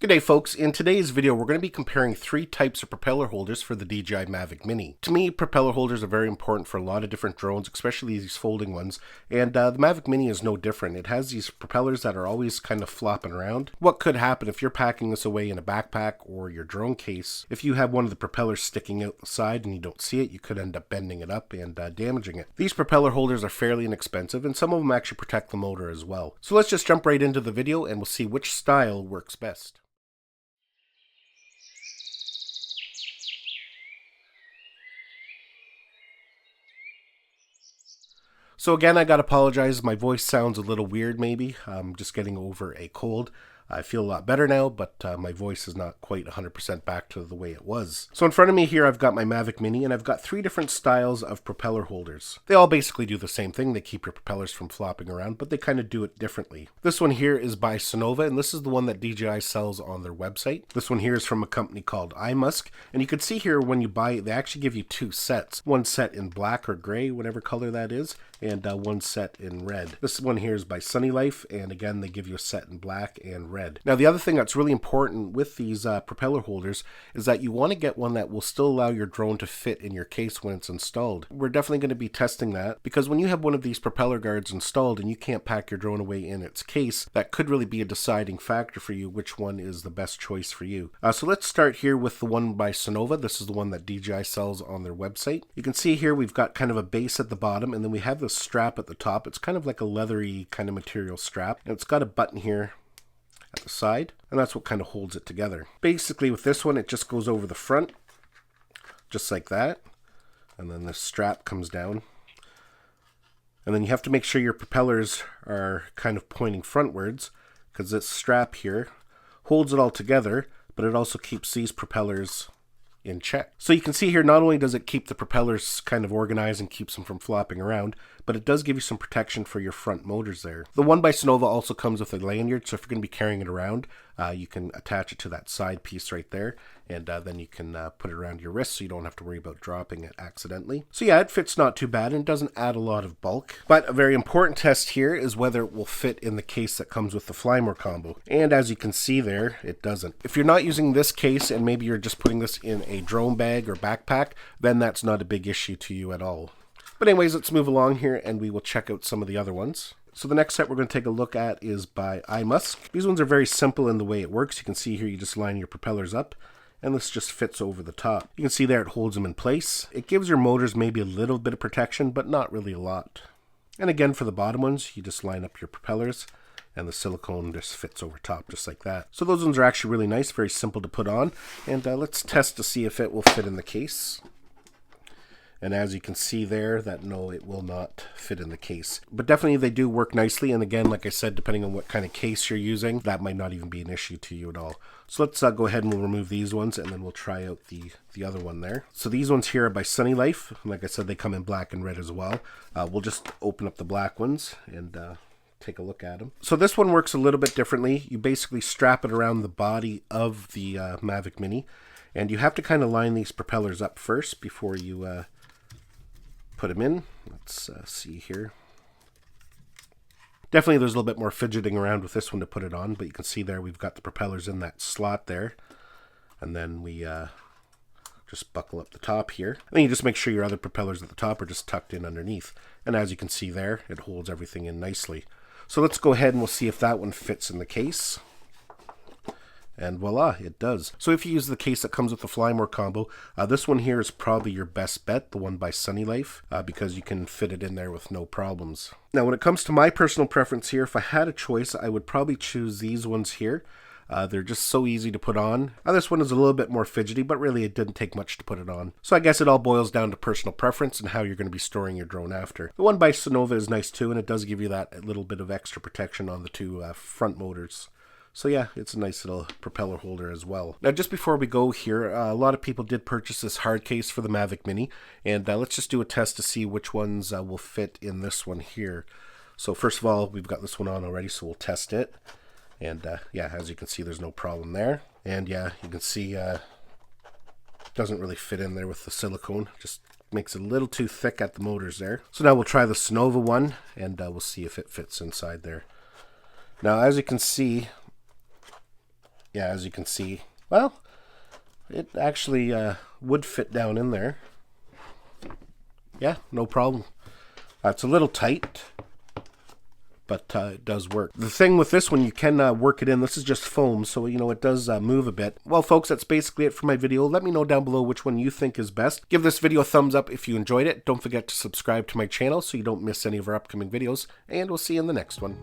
G'day folks, in today's video we're going to be comparing three types of propeller holders for the DJI Mavic Mini. To me, propeller holders are very important for a lot of different drones, especially these folding ones, and the Mavic Mini is no different. It has these propellers that are always kind of flopping around. What could happen if you're packing this away in a backpack or your drone case, if you have one of the propellers sticking out the side and you don't see it, you could end up bending it up and damaging it. These propeller holders are fairly inexpensive and some of them actually protect the motor as well. So let's just jump right into the video and we'll see which style works best. So again, I gotta apologize, my voice sounds a little weird maybe. I'm just getting over a cold. I feel a lot better now, but my voice is not quite 100% back to the way it was. So in front of me here, I've got my Mavic Mini, and I've got three different styles of propeller holders. They all basically do the same thing. They keep your propellers from flopping around, but they kind of do it differently. This one here is by Sonova, and this is the one that DJI sells on their website. This one here is from a company called Imusk, and you can see here when you buy it, they actually give you two sets. One set in black or gray, whatever color that is, and one set in red. This one here is by Sunny Life, and again they give you a set in black and red. Now the other thing that's really important with these propeller holders is that you want to get one that will still allow your drone to fit in your case when it's installed. We're definitely going to be testing that, because when you have one of these propeller guards installed and you can't pack your drone away in its case, that could really be a deciding factor for you which one is the best choice for you. So let's start here with the one by Sonova. This is the one that DJI sells on their website. You can see here we've got kind of a base at the bottom, and then we have this strap at the top. It's kind of like a leathery kind of material strap, and it's got a button here at the side, and that's what kind of holds it together. Basically with this one, it just goes over the front just like that, and then the strap comes down, and then you have to make sure your propellers are kind of pointing frontwards, because this strap here holds it all together, but it also keeps these propellers in check. So you can see here, not only does it keep the propellers kind of organized and keeps them from flopping around, but it does give you some protection for your front motors there. The one by Sonova also comes with a lanyard, so if you're going to be carrying it around, you can attach it to that side piece right there, and then you can put it around your wrist so you don't have to worry about dropping it accidentally. So yeah, it fits not too bad and doesn't add a lot of bulk. But a very important test here is whether it will fit in the case that comes with the Fly More combo. And as you can see there, it doesn't. If you're not using this case and maybe you're just putting this in a drone bag or backpack, then that's not a big issue to you at all. But anyways, let's move along here and we will check out some of the other ones. So the next set we're going to take a look at is by Imusk. These ones are very simple in the way it works. You can see here you just line your propellers up, and this just fits over the top. You can see there it holds them in place. It gives your motors maybe a little bit of protection, but not really a lot. And again, for the bottom ones, you just line up your propellers, and the silicone just fits over top just like that. So those ones are actually really nice, very simple to put on. And let's test to see if it will fit in the case. And as you can see there, that no, it will not fit in the case. But definitely they do work nicely. And again, like I said, depending on what kind of case you're using, that might not even be an issue to you at all. So let's go ahead and we'll remove these ones, and then we'll try out the other one there. So these ones here are by Sunny Life. Like I said, they come in black and red as well. We'll just open up the black ones and take a look at them. So this one works a little bit differently. You basically strap it around the body of the Mavic Mini, and you have to kind of line these propellers up first before you put them in. Let's see here. Definitely there's a little bit more fidgeting around with this one to put it on, but you can see there we've got the propellers in that slot there, and then we just buckle up the top here. And then you just make sure your other propellers at the top are just tucked in underneath, and as you can see there, it holds everything in nicely. So let's go ahead and we'll see if that one fits in the case. And voila, it does. So if you use the case that comes with the Fly More combo, this one here is probably your best bet, the one by Sunny Life, because you can fit it in there with no problems. Now when it comes to my personal preference here, if I had a choice, I would probably choose these ones here. They're just so easy to put on. This one is a little bit more fidgety, but really it didn't take much to put it on. So I guess it all boils down to personal preference and how you're going to be storing your drone after. The one by Sonova is nice too, and it does give you that little bit of extra protection on the two front motors. So yeah, it's a nice little propeller holder as well. Now just before we go here, a lot of people did purchase this hard case for the Mavic Mini, and let's just do a test to see which ones will fit in this one here. So first of all, we've got this one on already, so we'll test it. And yeah, as you can see, there's no problem there. And yeah, you can see it doesn't really fit in there with the silicone, just makes it a little too thick at the motors there. So now we'll try the Sonova one, and we'll see if it fits inside there. Now as you can see, yeah, as you can see, well, it actually would fit down in there. Yeah, no problem. It's a little tight, but it does work. The thing with this one, you can work it in. This is just foam, so you know it does move a bit. Well, folks, that's basically it for my video. Let me know down below which one you think is best. Give this video a thumbs up if you enjoyed it. Don't forget to subscribe to my channel so you don't miss any of our upcoming videos, and we'll see you in the next one.